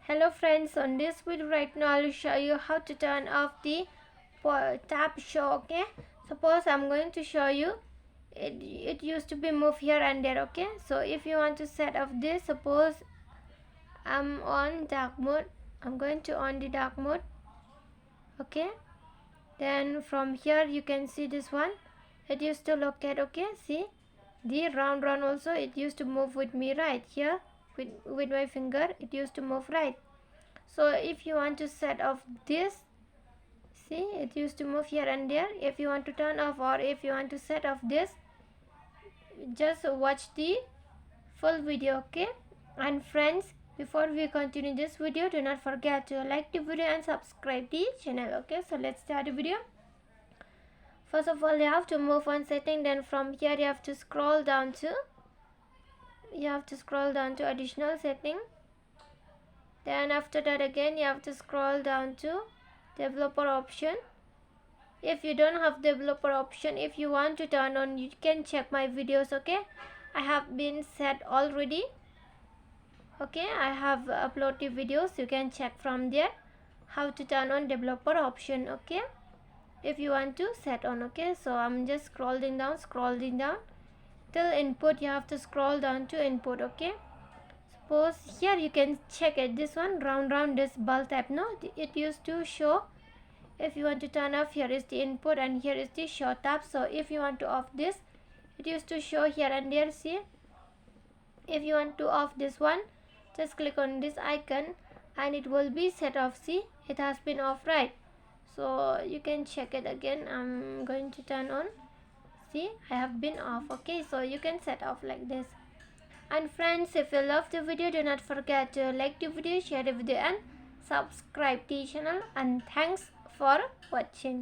Hello friends, on this video right now I'll show you how to turn off the tap show. Okay, suppose I'm going to show you it used to be move here and there. Okay, so if you want to set off this, suppose I'm on dark mode, I'm going to on the dark mode. Okay, then from here you can see this one, it used to locate. Okay, see the round also, it used to move with me right here with my finger, it used to move right. So if you want to set off this, see it used to move here and there. If you want to turn off or if you want to set off this, just watch the full video. Okay, and friends, before we continue this video, do not forget to like the video and subscribe the channel. Okay, so let's start the video. First of all, you have to move on setting, then from here you have to scroll down to additional setting. Then after that again you have to scroll down to developer option. If you don't have developer option, if you want to turn on, you can check my videos. Okay, I have been set already. Okay, I have uploaded videos, you can check from there how to turn on developer option. Okay, if you want to set on. Okay, so I'm just scrolling down till input. You have to scroll down to input. Okay, suppose here you can check it, this one round this ball type. No, it used to show. If you want to turn off, here is the input and here is the show tab. So if you want to off this, it used to show here and there. See, if you want to off this one, just click on this icon and it will be set off. See, it has been off, right? So you can check it again. I'm going to turn on. See, I have been off. Okay, so you can set off like this. And friends, if you love the video, do not forget to like the video, share the video and subscribe the channel. And thanks for watching.